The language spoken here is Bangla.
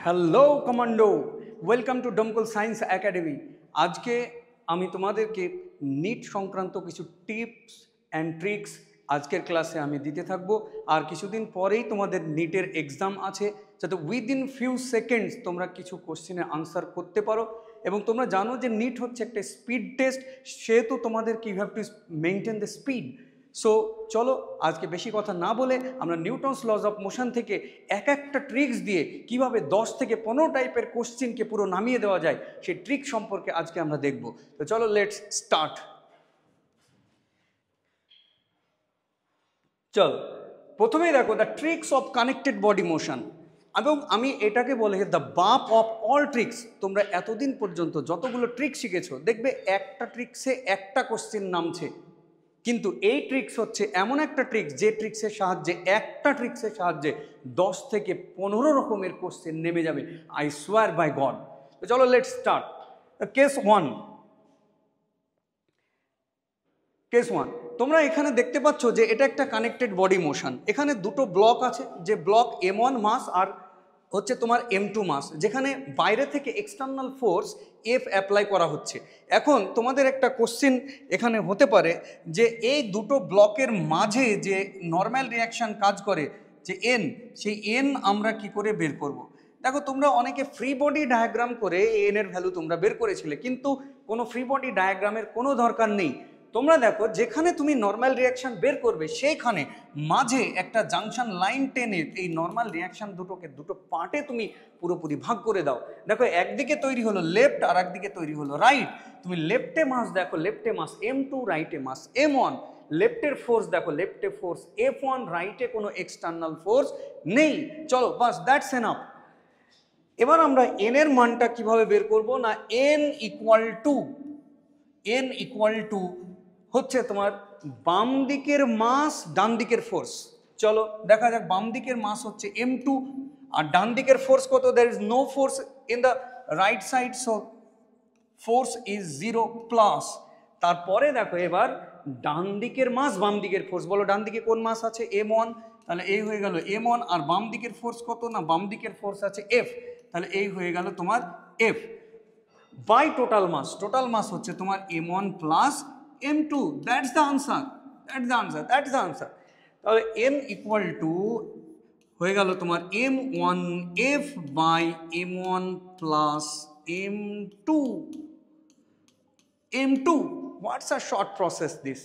Hello commando, welcome to Domkal science academy. আজকে আমি তোমাদেরকে নিট সংক্রান্ত কিছু টিপস অ্যান্ড ট্রিক্স আজকের ক্লাসে আমি দিতে থাকবো। আর কিছুদিন পরেই তোমাদের নিটের এক্সাম আছে, যাতে উইদিন ফিউ সেকেন্ডস তোমরা কিছু কোশ্চেনের আনসার করতে পারো। এবং তোমরা জানো যে নিট হচ্ছে একটা স্পিড টেস্ট, সেহেতু তোমাদের কি have to maintain the speed. So চলো আজকে বেশি কথা না বলে আমরা নিউটনস লজ অফ মোশন থেকে এক একটা ট্রিক্স দিয়ে কিভাবে 10 থেকে 15 টাইপের কোশ্চেনকে পুরো নামিয়ে দেওয়া যায় সেই ট্রিক সম্পর্কে আজকে আমরা দেখব। তো চলো লেটস স্টার্ট। চল প্রথমেই দেখো the tricks of connected body motion, এবং আমি এটাকে বলে দ্য বাপ অফ অল ট্রিক্স। তোমরা এতদিন পর্যন্ত যতগুলো ট্রিক শিখেছো দেখবে একটা ট্রিক্সে একটা কোশ্চেন নামছে, কিন্তু এই ট্রিক্স হচ্ছে এমন একটা ট্রিক্স যে ট্রিক্সের সাহায্যে একটা ট্রিক্সের সাহায্যে 10 থেকে 15 রকমের কোশ্চেন নেমে যাবে। I swear by god. তো চলো লেটস স্টার্ট। Case one. তোমরা এখানে দেখতে পাচ্ছ যে এটা একটা কানেক্টেড বডি মোশন। এখানে দুটো ব্লক আছে, যে ব্লক M1 মাস আর হচ্ছে তোমার M2 মাস, যেখানে বাইরে থেকে এক্সটার্নাল ফোর্স F অ্যাপ্লাই করা হচ্ছে। এখন তোমাদের একটা কোশ্চেন এখানে হতে পারে যে এই দুটো ব্লকের মাঝে যে নর্মাল রিয়াকশান কাজ করে, যে N, সেই N আমরা কি করে বের করব। দেখো তোমরা অনেকে ফ্রি বডি ডায়াগ্রাম করে N এর ভ্যালু তোমরা বের করেছিলে, কিন্তু কোনো ফ্রি বডি ডায়াগ্রামের কোনো দরকার নেই। তোমরা দেখো যেখানে তুমি নর্মাল রিয়াকশান বের করবে সেইখানে মাঝে একটা জাংশন লাইন টেনে এই নর্মাল রিয়াকশান দুটোকে দুটো পার্টে তুমি পুরোপুরি ভাগ করে দাও। দেখো একদিকে তৈরি হলো লেফট আর একদিকে তৈরি হলো রাইট। তুমি লেফটে মাস দেখো, লেফটে মাস M2, রাইটে মাস M1। লেফটের ফোর্স দেখো, লেফটে ফোর্স F1, রাইটে কোনো এক্সটার্নাল ফোর্স নেই। চলো বাস, দ্যাটস এনাফ। এবার আমরা N এর মানটা কিভাবে বের করব না, N ইকুয়াল টু হচ্ছে তোমার বাম দিকের মাস ডান দিকের ফোর্স। চলো দেখা যাক, বাম দিকের মাস হচ্ছে M2 আর ডান দিকের ফোর্স কত, there is no force in the right side, so force is 0 plus. তারপরে দেখো এবার ডান দিকের মাস বাম দিকের ফোর্স, বলো ডান দিকে কোন মাস আছে, M1, তাহলে এই হয়ে গেল M1। আর বাম দিকের ফোর্স কত না, বাম দিকের ফোর্স আছে F, তাহলে এই হয়ে গেল তোমার F বাই টোটাল মাস হচ্ছে তোমার M1 plus M2। That's the answer. তাহলে M ইকুয়াল টু হয়ে গেল তোমার M1F by M1 plus M2। What's a short process this?